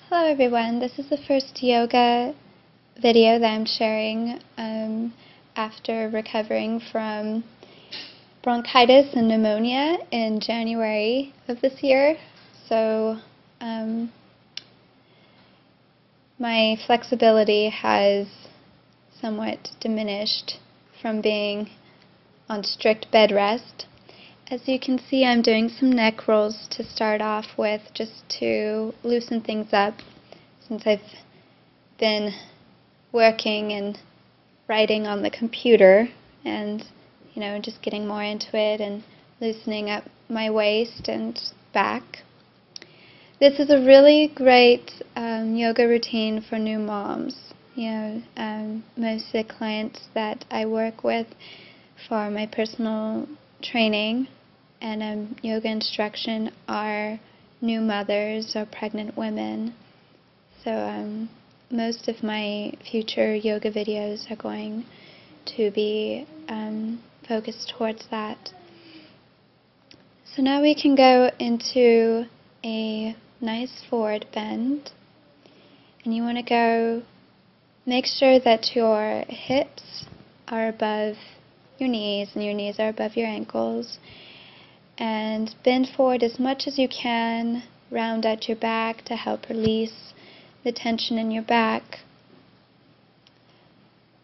Hello everyone, this is the first yoga video that I'm sharing after recovering from bronchitis and pneumonia in January of this year. So my flexibility has somewhat diminished from being on strict bed rest. As you can see, I'm doing some neck rolls to start off with, just to loosen things up, since I've been working and writing on the computer and, just getting more into it and loosening up my waist and back. This is a really great yoga routine for new moms. Most of the clients that I work with for my personal training and yoga instruction are new mothers or pregnant women. So most of my future yoga videos are going to be focused towards that. So now we can go into a nice forward bend, and you want to make sure that your hips are above your knees and your knees are above your ankles, and bend forward as much as you can. Round out your back to help release the tension in your back.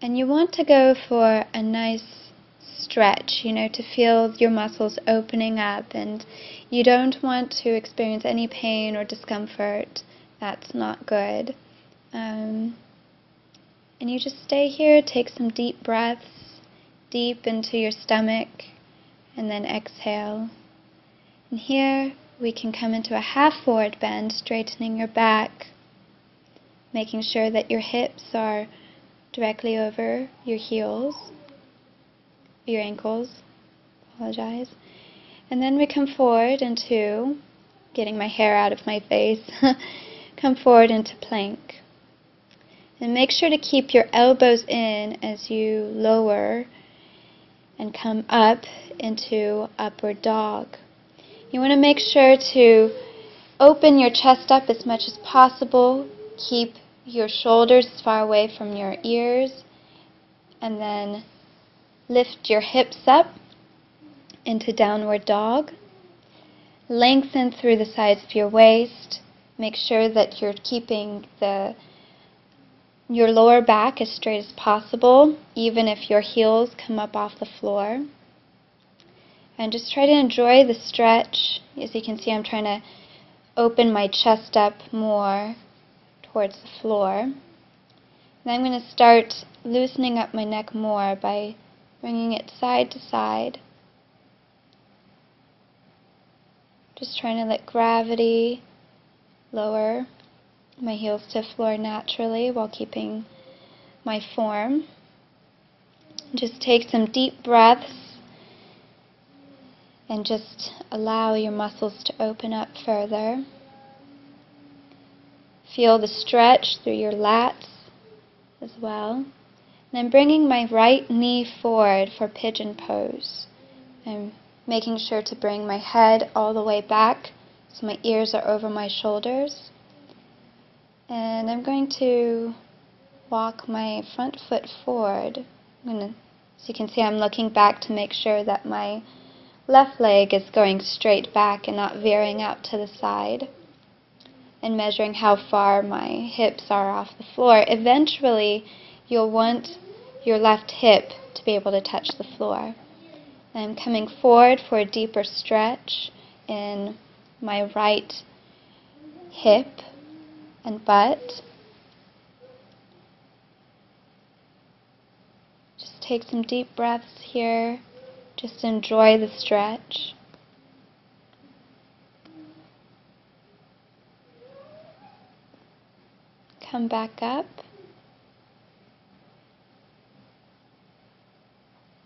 And you want to go for a nice stretch, to feel your muscles opening up, and you don't want to experience any pain or discomfort. That's not good. And you just stay here, take some deep breaths, deep into your stomach, and then exhale. And here we can come into a half forward bend, straightening your back, making sure that your hips are directly over your ankles, and then we come forward into, getting my hair out of my face, come forward into plank. And make sure to keep your elbows in as you lower and come up into upward dog. You want to make sure to open your chest up as much as possible. Keep your shoulders as far away from your ears, and then lift your hips up into downward dog. Lengthen through the sides of your waist. Make sure that you're keeping your lower back as straight as possible, even if your heels come up off the floor. And just try to enjoy the stretch. As you can see, I'm trying to open my chest up more towards the floor. Then I'm going to start loosening up my neck more by bringing it side to side. Just trying to let gravity lower my heels to the floor naturally while keeping my form. Just take some deep breaths and just allow your muscles to open up further. Feel the stretch through your lats as well. And I'm bringing my right knee forward for pigeon pose. I'm making sure to bring my head all the way back so my ears are over my shoulders. And I'm going to walk my front foot forward. As you can see, I'm looking back to make sure that my left leg is going straight back and not veering out to the side, and measuring how far my hips are off the floor. Eventually, you'll want your left hip to be able to touch the floor. I'm coming forward for a deeper stretch in my right hip and butt. Just take some deep breaths here. Just enjoy the stretch. Come back up.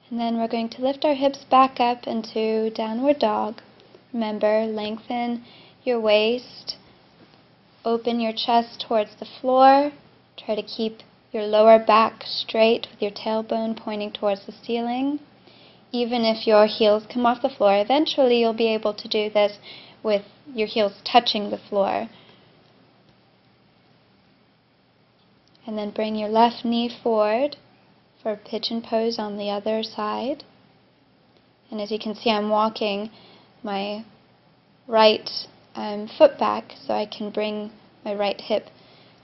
And then we're going to lift our hips back up into downward dog. Remember, lengthen your waist. Open your chest towards the floor. Try to keep your lower back straight with your tailbone pointing towards the ceiling. Even if your heels come off the floor, eventually you'll be able to do this with your heels touching the floor. And then bring your left knee forward for a pigeon pose on the other side. And as you can see, I'm walking my right foot back so I can bring my right hip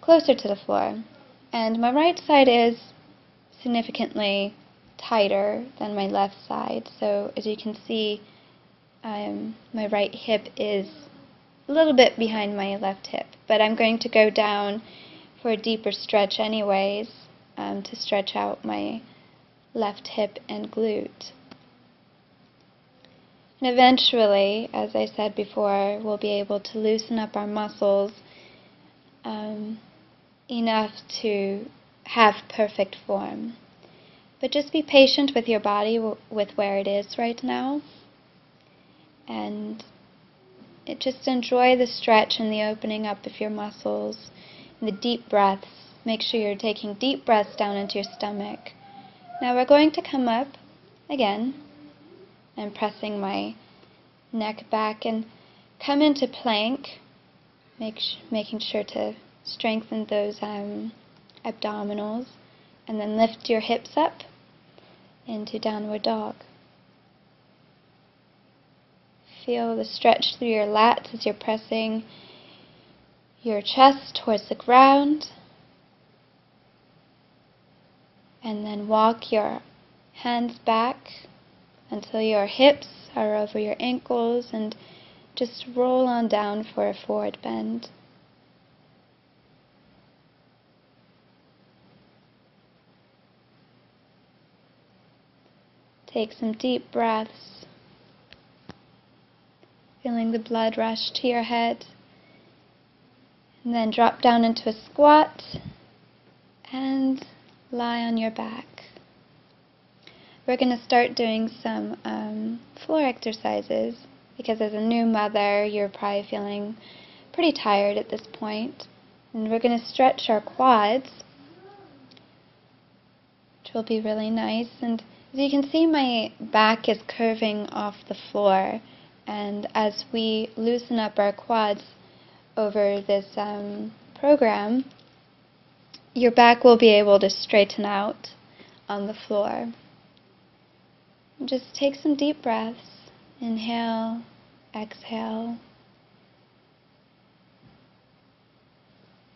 closer to the floor. And my right side is significantly tighter than my left side. So as you can see, my right hip is a little bit behind my left hip. But I'm going to go down for a deeper stretch anyways, to stretch out my left hip and glute. And eventually, as I said before, we'll be able to loosen up our muscles enough to have perfect form. But just be patient with your body, with where it is right now, and just enjoy the stretch and the opening up of your muscles. The deep breaths. Make sure you're taking deep breaths down into your stomach. Now we're going to come up again. I'm pressing my neck back and come into plank, making sure to strengthen those abdominals, and then lift your hips up into downward dog. Feel the stretch through your lats as you're pressing your chest towards the ground, and then walk your hands back until your hips are over your ankles, and just roll on down for a forward bend. Take some deep breaths, feeling the blood rush to your head. And then drop down into a squat and lie on your back. We're going to start doing some floor exercises because as a new mother, you're probably feeling pretty tired at this point. And we're going to stretch our quads, which will be really nice. And as you can see, my back is curving off the floor. And as we loosen up our quads over this program, your back will be able to straighten out on the floor. Just take some deep breaths. Inhale, exhale.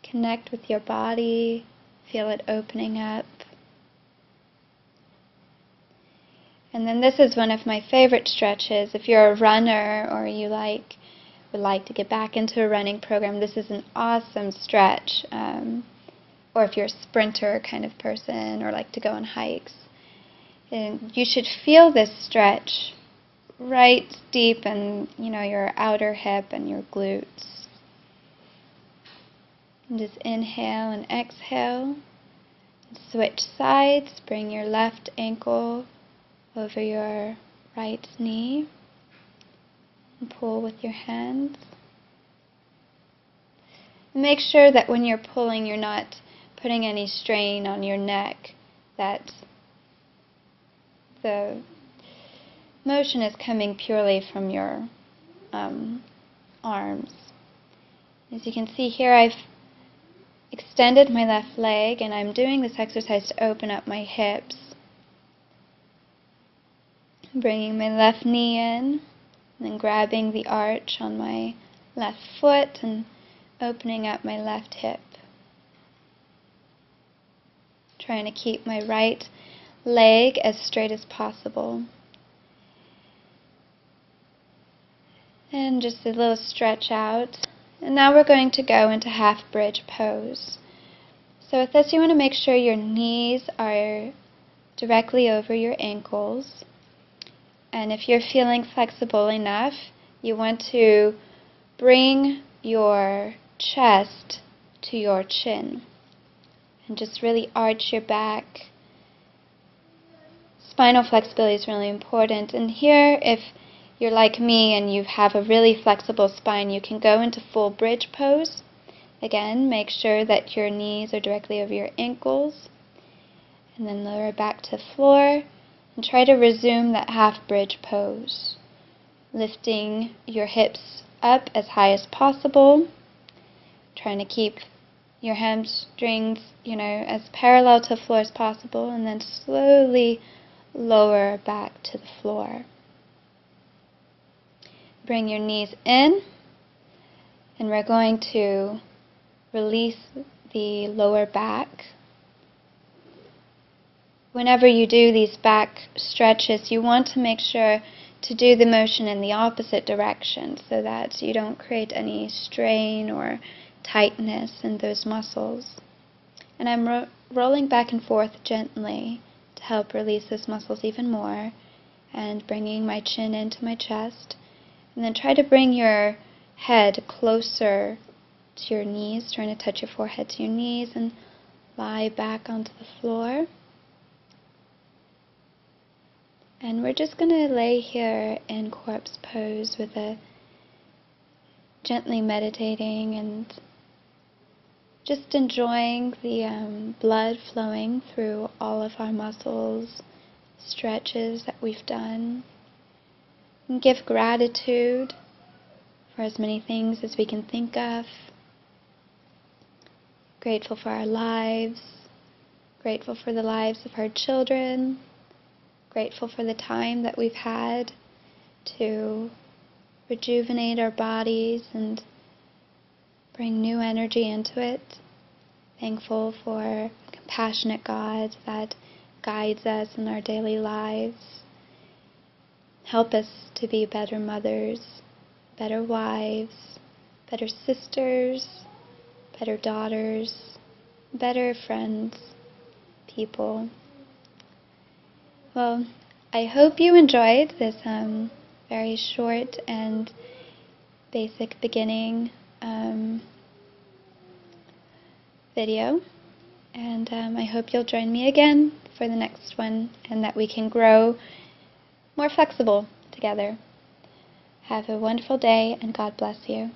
Connect with your body. Feel it opening up. And then this is one of my favorite stretches. If you're a runner or you would like to get back into a running program, this is an awesome stretch. Or if you're a sprinter kind of person or like to go on hikes. And you should feel this stretch right deep in, your outer hip and your glutes. And just inhale and exhale. Switch sides. Bring your left ankle over your right knee. And pull with your hands. Make sure that when you're pulling, you're not putting any strain on your neck, that the motion is coming purely from your arms. As you can see here, I've extended my left leg, and I'm doing this exercise to open up my hips. Bringing my left knee in, and then grabbing the arch on my left foot and opening up my left hip. Trying to keep my right leg as straight as possible. And just a little stretch out. And now we're going to go into half bridge pose. So with this, you want to make sure your knees are directly over your ankles. And if you're feeling flexible enough, you want to bring your chest to your chin. And just really arch your back. Spinal flexibility is really important. And here, if you're like me and you have a really flexible spine, you can go into full bridge pose. Again, make sure that your knees are directly over your ankles. And then lower back to the floor. And try to resume that half bridge pose. Lifting your hips up as high as possible. Trying to keep your hamstrings, as parallel to the floor as possible, and then slowly lower back to the floor. Bring your knees in, and we're going to release the lower back. Whenever you do these back stretches, you want to make sure to do the motion in the opposite direction so that you don't create any strain or tightness in those muscles. And I'm rolling back and forth gently to help release those muscles even more, and bringing my chin into my chest. And then try to bring your head closer to your knees, trying to touch your forehead to your knees, and lie back onto the floor. And we're just going to lay here in corpse pose with a gently meditating and just enjoying the blood flowing through all of our muscles, stretches that we've done. And give gratitude for as many things as we can think of. Grateful for our lives, grateful for the lives of our children, grateful for the time that we've had to rejuvenate our bodies and bring new energy into it. Thankful for a compassionate God that guides us in our daily lives. Help us to be better mothers, better wives, better sisters, better daughters, better friends, people. Well, I hope you enjoyed this very short and basic beginning video, and I hope you'll join me again for the next one, and that we can grow more flexible together. Have a wonderful day, and God bless you.